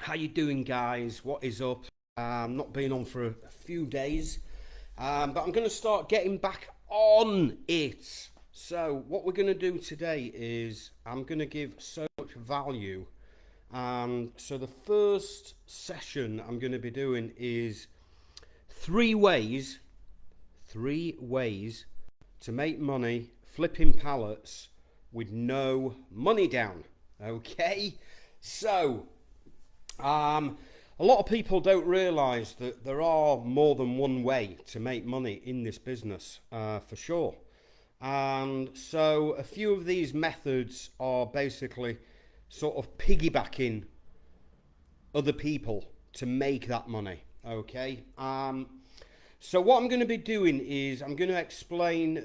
How you doing, guys? What is up? Not been on for a few days, but I'm going to start getting back on it. So what we're going to do today is I'm going to give so much value. So the first session I'm going to be doing is three ways to make money flipping pallets with no money down. Okay, so a lot of people don't realise that there are more than one way to make money in this business, for sure. And so a few of these methods are basically sort of piggybacking other people to make that money. Okay. So what I'm going to be doing is I'm going to explain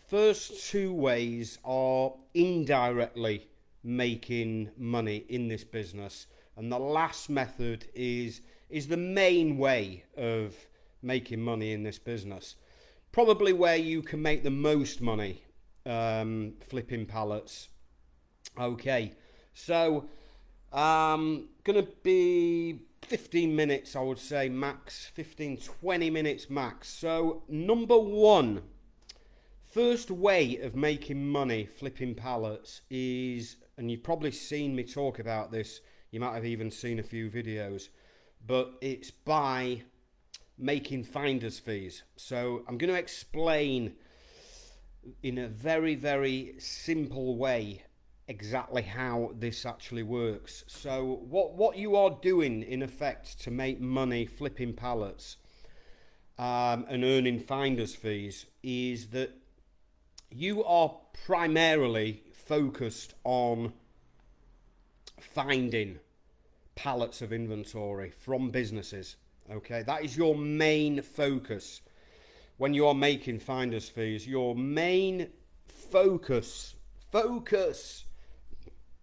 first two ways are indirectly making money in this business, and the last method is the main way of making money in this business, probably where you can make the most money, flipping pallets. Okay, so gonna be 15 minutes, I would say, max. 15-20 minutes max. So number one, first way of making money flipping pallets is, and you've probably seen me talk about this, you might have even seen a few videos, but it's by making finder's fees. So I'm going to explain in a very, very simple way exactly how this actually works. So what you are doing in effect to make money flipping pallets and earning finder's fees is that you are primarily focused on finding pallets of inventory from businesses. Okay, that is your main focus when you are making finder's fees. Your main focus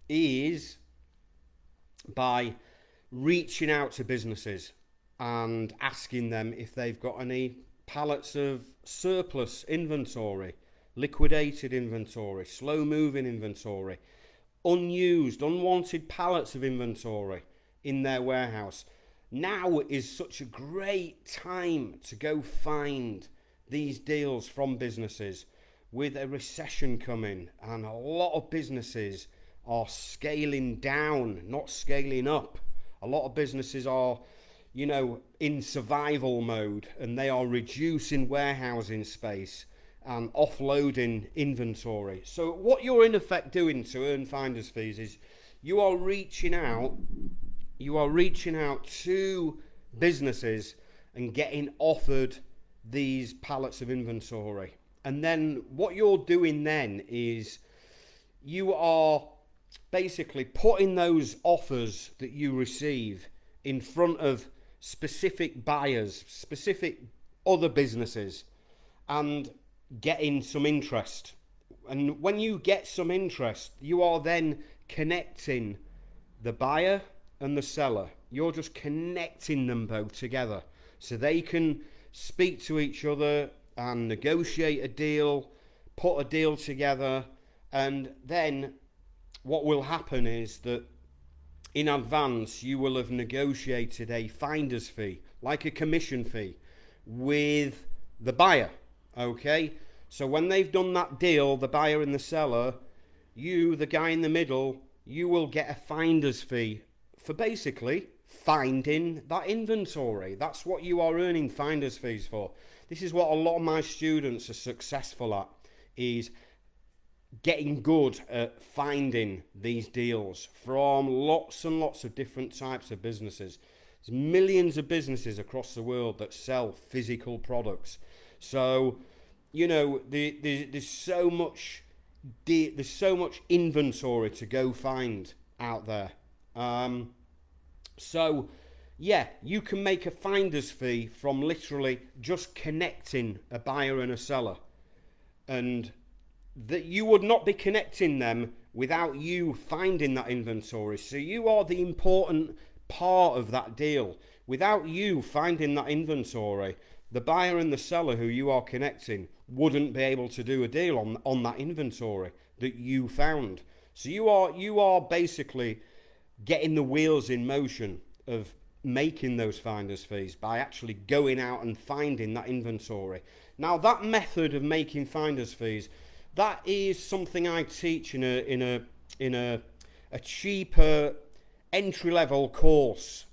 is by reaching out to businesses and asking them if they've got any pallets of surplus inventory, liquidated inventory, slow moving inventory, unused, unwanted pallets of inventory in their warehouse. Now is such a great time to go find these deals from businesses with a recession coming, and a lot of businesses are scaling down, not scaling up. A lot of businesses are, in survival mode, and they are reducing warehousing space and offloading inventory. So what you're in effect doing to earn finder's fees is you are reaching out to businesses and getting offered these pallets of inventory. And then what you're doing then is you are basically putting those offers that you receive in front of specific buyers, specific other businesses, and getting some interest. And when you get some interest, you are then connecting the buyer and the seller. You're just connecting them both together so they can speak to each other and negotiate a deal, put a deal together. And then what will happen is that in advance you will have negotiated a finder's fee, like a commission fee, with the buyer. Okay, so when they've done that deal, the buyer and the seller, you, the guy in the middle, you will get a finder's fee for basically finding that inventory. That's what you are earning finder's fees for. This is what a lot of my students are successful at, is getting good at finding these deals from lots and lots of different types of businesses. There's millions of businesses across the world that sell physical products. So, there's so much inventory to go find out there. So, yeah, you can make a finder's fee from literally just connecting a buyer and a seller, and that you would not be connecting them without you finding that inventory. So you are the important part of that deal. Without you finding that inventory, the buyer and the seller who you are connecting wouldn't be able to do a deal on that inventory that you found. So you are basically getting the wheels in motion of making those finder's fees by actually going out and finding that inventory. Now, that method of making finder's fees, that is something I teach in a cheaper entry-level course,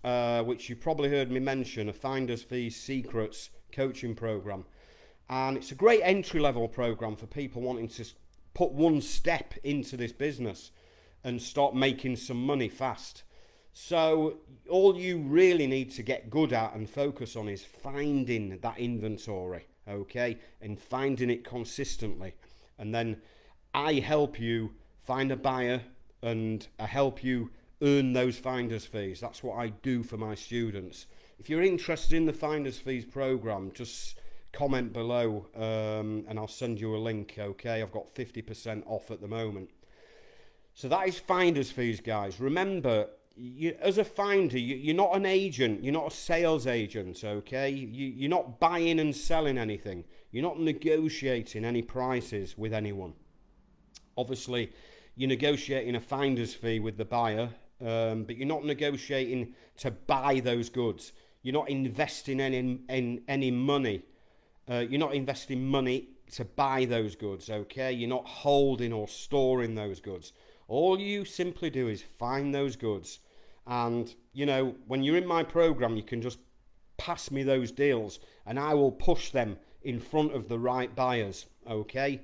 which you probably heard me mention, a finder's fees secrets coaching program. And it's a great entry-level program for people wanting to put one step into this business and start making some money fast. So all you really need to get good at and focus on is finding that inventory, okay, and finding it consistently. And then I help you find a buyer, and I help you earn those finder's fees. That's what I do for my students. If you're interested in the finder's fees program, just comment below and I'll send you a link, okay? I've got 50% off at the moment. So that is finder's fees, guys. Remember, as a finder, you're not an agent, you're not a sales agent, okay? You're not buying and selling anything. You're not negotiating any prices with anyone. Obviously, you're negotiating a finder's fee with the buyer, but you're not negotiating to buy those goods. You're not investing any money. You're not investing money to buy those goods, okay? You're not holding or storing those goods. All you simply do is find those goods. And, you know, when you're in my program, you can just pass me those deals and I will push them in front of the right buyers, okay?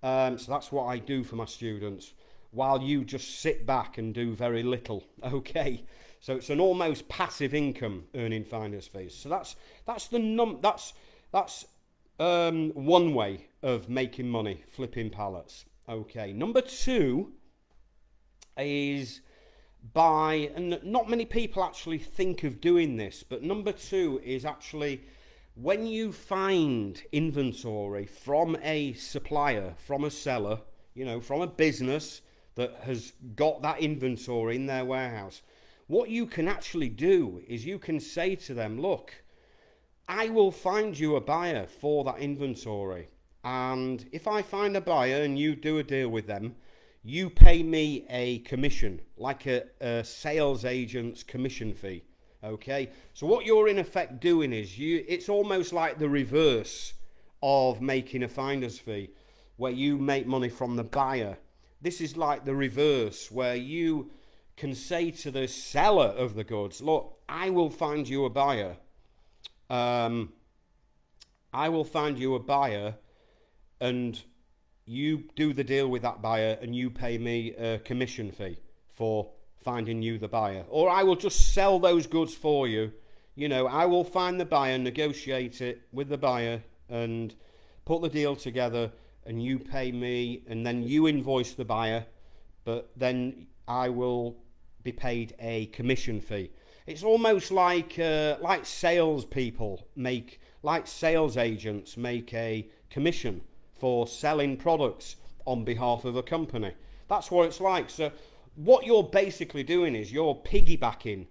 So that's what I do for my students, while you just sit back and do very little, okay? So it's an almost passive income earning finder's fees. So that's one way of making money, flipping pallets. Okay, number two is by, and not many people actually think of doing this, but number two is actually when you find inventory from a supplier, from a seller, you know, from a business that has got that inventory in their warehouse, what you can actually do is you can say to them, look, I will find you a buyer for that inventory. And if I find a buyer and you do a deal with them, you pay me a commission, like a sales agent's commission fee. Okay? So what you're in effect doing is it's almost like the reverse of making a finder's fee, where you make money from the buyer. This is like the reverse, where you can say to the seller of the goods, look, I will find you a buyer. I will find you a buyer, and you do the deal with that buyer and you pay me a commission fee for finding you the buyer. Or I will just sell those goods for you. You know, I will find the buyer, negotiate it with the buyer and put the deal together, and you pay me, and then you invoice the buyer, but then I will be paid a commission fee. It's almost like sales agents make a commission for selling products on behalf of a company. That's what it's like. So what you're basically doing is you're piggybacking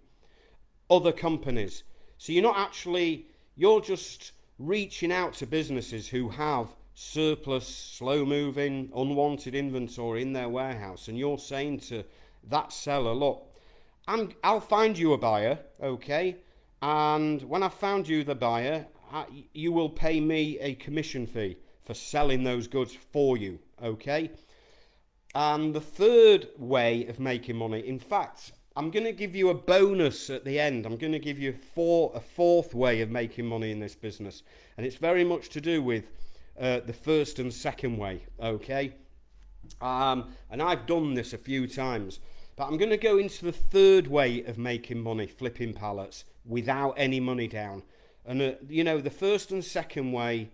other companies. So you're just reaching out to businesses who have surplus, slow-moving, unwanted inventory in their warehouse, and you're saying to that seller, look, I'll find you a buyer, okay? And when I've found you the buyer, you will pay me a commission fee for selling those goods for you, okay? And the third way of making money, in fact, I'm going to give you a bonus at the end. I'm going to give you a fourth way of making money in this business. And it's very much to do with the first and second way, okay? And I've done this a few times. But I'm going to go into the third way of making money, flipping pallets, without any money down. And, you know, the first and second way,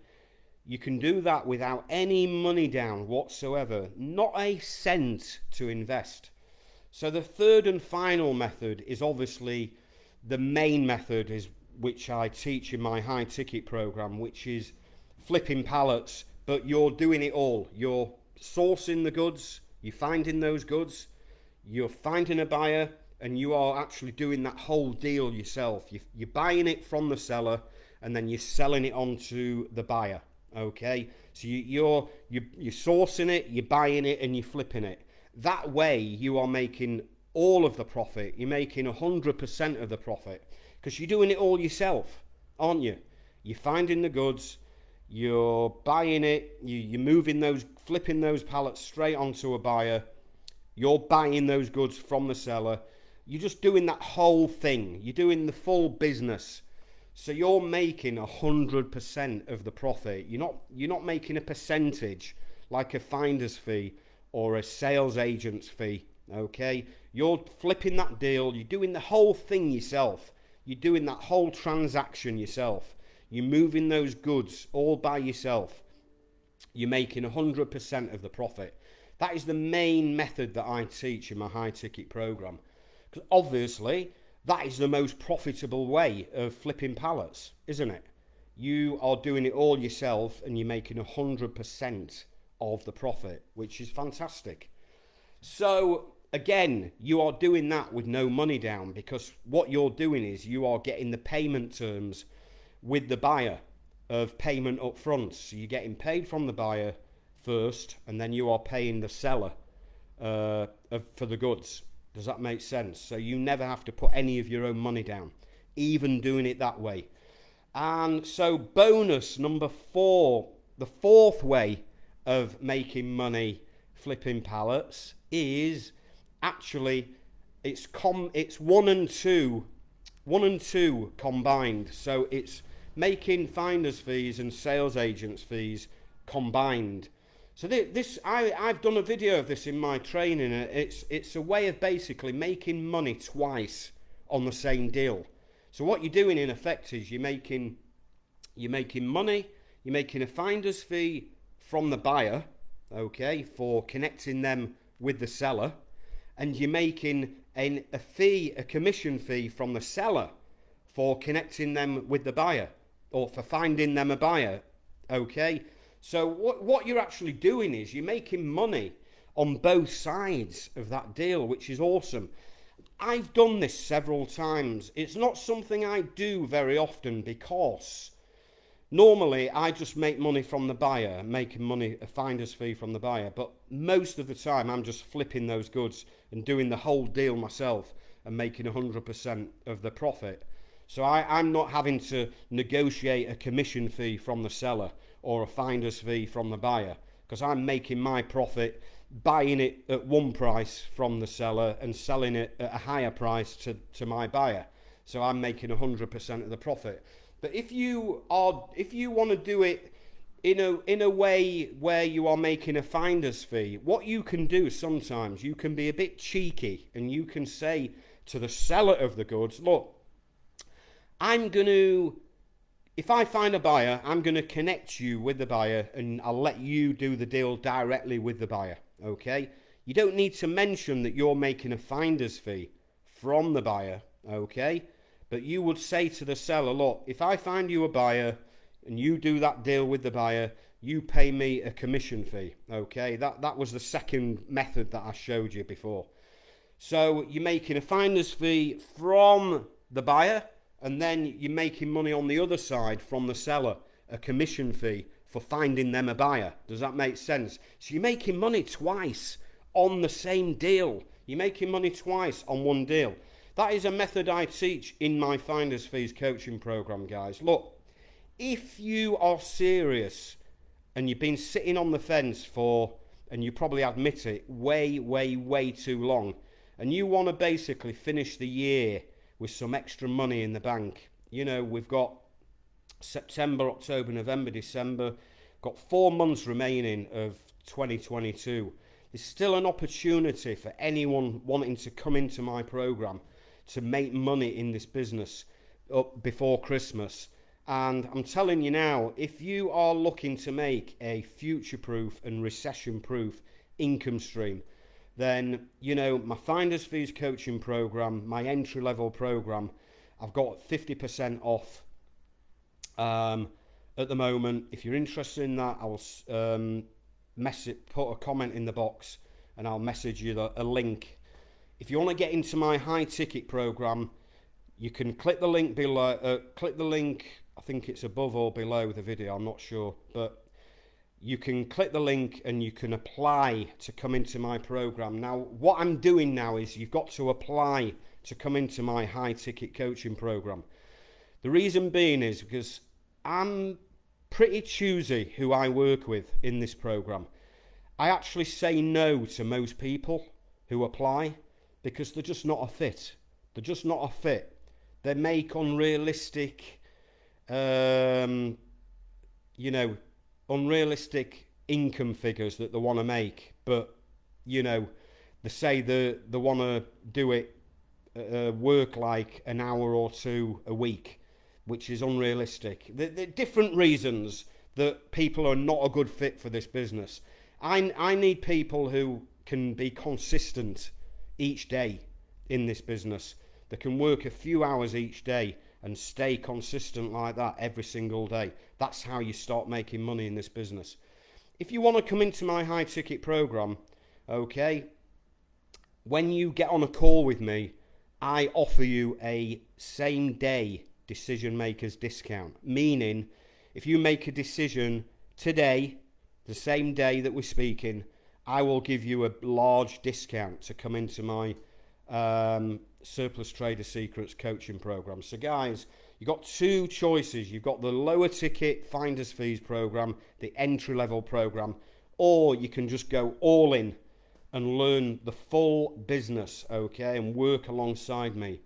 you can do that without any money down whatsoever. Not a cent to invest. So the third and final method is obviously the main method, which I teach in my high ticket program, which is flipping pallets, but you're doing it all. You're sourcing the goods, you're finding those goods, you're finding a buyer, and you are actually doing that whole deal yourself. You're buying it from the seller, and then you're selling it on to the buyer. Okay, so you're sourcing it, you're buying it, and you're flipping it. That way, you are making all of the profit. You're making 100% of the profit because you're doing it all yourself, aren't you? You're finding the goods, you're buying it, you're moving those, flipping those pallets straight onto a buyer. You're buying those goods from the seller. You're just doing that whole thing. You're doing the full business. So you're making 100% of the profit. You're not making a percentage like a finder's fee or a sales agent's fee. Okay? You're flipping that deal. You're doing the whole thing yourself. You're doing that whole transaction yourself. You're moving those goods all by yourself. You're making 100% of the profit. That is the main method that I teach in my high ticket program. Because obviously, that is the most profitable way of flipping pallets, isn't it? You are doing it all yourself and you're making 100% of the profit, which is fantastic. So again, you are doing that with no money down, because what you're doing is you are getting the payment terms with the buyer of payment up front. So you're getting paid from the buyer first, and then you are paying the seller for the goods. Does that make sense? So you never have to put any of your own money down, even doing it that way. And so bonus number 4, the fourth way of making money flipping pallets is actually it's 1 and 2 combined. So it's making finder's fees and sales agents fees combined. So I've done a video of this in my training. It's a way of basically making money twice on the same deal. So what you're doing in effect is you're making money. You're making a finder's fee from the buyer, okay, for connecting them with the seller, and you're making a commission fee from the seller for connecting them with the buyer, or for finding them a buyer, okay. So what you're actually doing is you're making money on both sides of that deal, which is awesome. I've done this several times. It's not something I do very often, because normally I just make money from the buyer, making money, a finder's fee from the buyer. But most of the time I'm just flipping those goods and doing the whole deal myself and making 100% of the profit. So I'm not having to negotiate a commission fee from the seller or a finder's fee from the buyer, because I'm making my profit buying it at one price from the seller and selling it at a higher price to my buyer. So I'm making 100% of the profit. But if you want to do it in a way where you are making a finder's fee, what you can do sometimes, you can be a bit cheeky and you can say to the seller of the goods, look, if I find a buyer, I'm going to connect you with the buyer and I'll let you do the deal directly with the buyer, okay? You don't need to mention that you're making a finder's fee from the buyer, okay? But you would say to the seller, look, if I find you a buyer and you do that deal with the buyer, you pay me a commission fee, okay? That was the second method that I showed you before. So you're making a finder's fee from the buyer, and then you're making money on the other side from the seller, a commission fee for finding them a buyer. Does that make sense? So you're making money twice on the same deal. You're making money twice on one deal. That is a method I teach in my finder's fees coaching program, guys. Look, if you are serious and you've been sitting on the fence for, and you probably admit it, way too long, and you want to basically finish the year with some extra money in the bank. You know, we've got September, October, November, December, got 4 months remaining of 2022. There's still an opportunity for anyone wanting to come into my program to make money in this business up before Christmas. And I'm telling you now, if you are looking to make a future-proof and recession-proof income stream, then, you know, my finder's fees coaching program, my entry-level program, I've got 50% off at the moment. If you're interested in that, I'll put a comment in the box and I'll message you a link. If you want to get into my high-ticket program, you can click the link below. I think it's above or below the video, I'm not sure. But you can click the link and you can apply to come into my program. Now, what I'm doing now is you've got to apply to come into my high ticket coaching program. The reason being is because I'm pretty choosy who I work with in this program. I actually say no to most people who apply because they're just not a fit. They're just not a fit. They make unrealistic, unrealistic income figures that they want to make. But, they say they want to do it, work like an hour or two a week, which is unrealistic. There are different reasons that people are not a good fit for this business. I need people who can be consistent each day in this business. They can work a few hours each day and stay consistent like that every single day. That's how you start making money in this business. If you want to come into my high ticket program, okay, when you get on a call with me, I offer you a same day decision makers discount. Meaning, if you make a decision today, the same day that we're speaking, I will give you a large discount to come into my Surplus Trader Secrets coaching program. So guys, you've got two choices. You've got the lower ticket finder's fees program, the entry level program, or you can just go all in and learn the full business, okay, and work alongside me.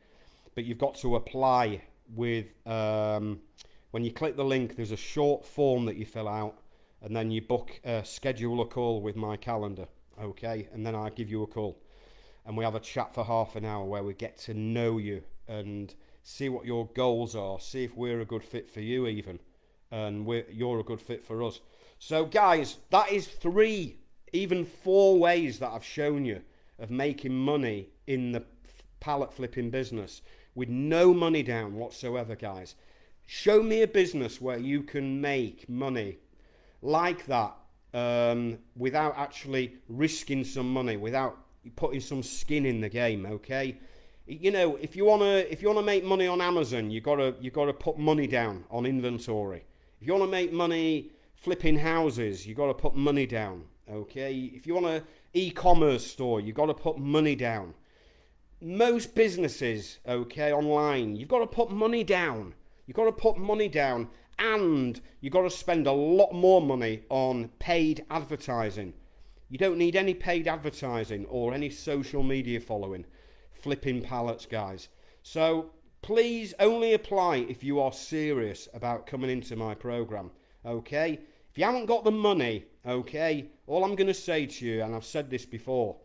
But you've got to apply with, when you click the link, there's a short form that you fill out, and then you schedule a call with my calendar, okay, and then I give you a call. And we have a chat for half an hour where we get to know you and see what your goals are, see if we're a good fit for you even, and you're a good fit for us. So guys, that is 3, even 4 ways that I've shown you of making money in the pallet flipping business with no money down whatsoever, guys. Show me a business where you can make money like that without actually risking some money, without putting some skin in the game, okay? If you wanna make money on Amazon, you gotta put money down on inventory. If you wanna make money flipping houses, you gotta put money down, okay? If you want an e-commerce store, you gotta put money down. Most businesses, okay, online, you've got to put money down. You've got to put money down, and you've got to spend a lot more money on paid advertising. You don't need any paid advertising or any social media following. Flipping pallets, guys. So please only apply if you are serious about coming into my program, okay? If you haven't got the money, okay, all I'm going to say to you, and I've said this before,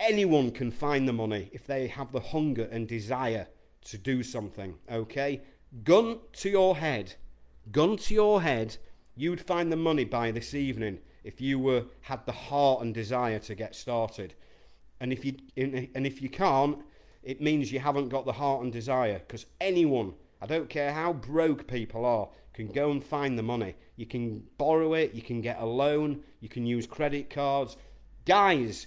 anyone can find the money if they have the hunger and desire to do something, okay? Gun to your head, you'd find the money by this evening if you had the heart and desire to get started. And if you can't, it means you haven't got the heart and desire, because anyone, I don't care how broke people are, can go and find the money. You can borrow it, you can get a loan, you can use credit cards. Guys,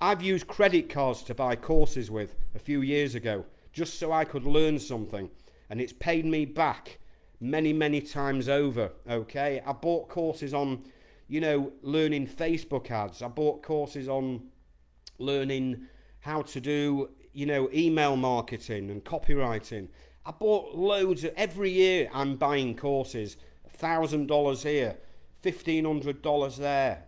I've used credit cards to buy courses with a few years ago, just so I could learn something, and it's paid me back many, many times over, okay? I bought courses on, learning Facebook ads. I bought courses on learning how to do, email marketing and copywriting. I bought loads every year I'm buying courses, $1,000 here, $1,500 there.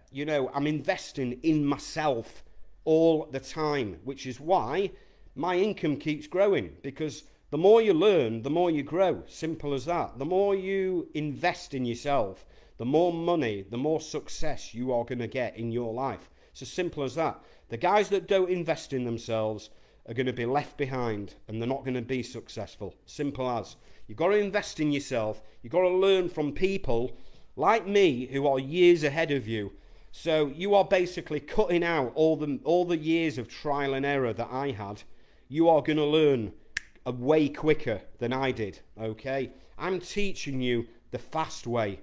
I'm investing in myself all the time, which is why my income keeps growing, because the more you learn, the more you grow. Simple as that. The more you invest in yourself, the more money, the more success you are going to get in your life. It's as simple as that. The guys that don't invest in themselves are going to be left behind, and they're not going to be successful. Simple as. You've got to invest in yourself. You've got to learn from people like me who are years ahead of you. So you are basically cutting out all the years of trial and error that I had. You are going to learn way quicker than I did, okay? I'm teaching you the fast way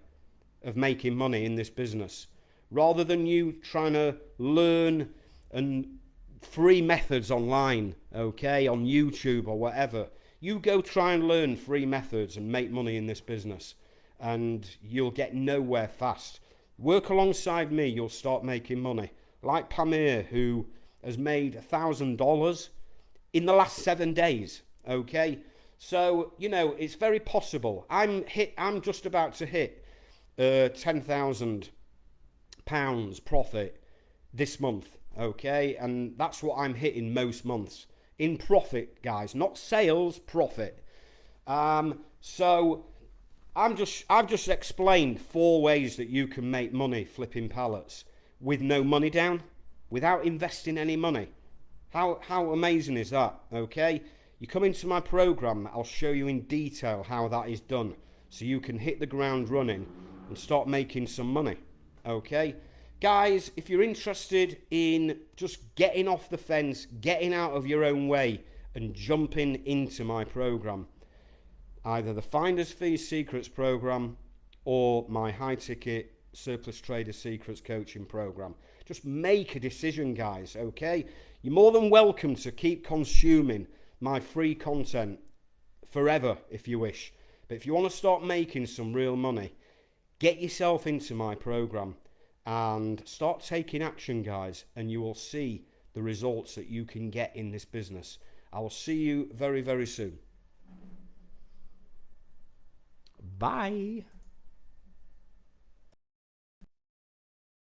of making money in this business, rather than you trying to learn and free methods online, okay, on YouTube or whatever. You go try and learn free methods and make money in this business, and you'll get nowhere fast. Work alongside me, you'll start making money. Like Pamir, who has made $1,000 in the last 7 days. Okay, so you know it's very possible. I'm just about to hit £10,000 profit this month. Okay, and that's what I'm hitting most months in profit, guys. Not sales, profit. So I've just explained 4 ways that you can make money flipping pallets with no money down, without investing any money. How amazing is that? Okay, you come into my program, I'll show you in detail how that is done, so you can hit the ground running and start making some money. Okay, guys, if you're interested in just getting off the fence, getting out of your own way, and jumping into my program, either the Finder's Fee Secrets program or my high ticket surplus trader secrets coaching program, just make a decision, guys. Okay, you're more than welcome to keep consuming my free content forever if you wish, but if you want to start making some real money, get yourself into my program and start taking action, guys, and you will see the results that you can get in this business. I will see you very, very soon. Bye.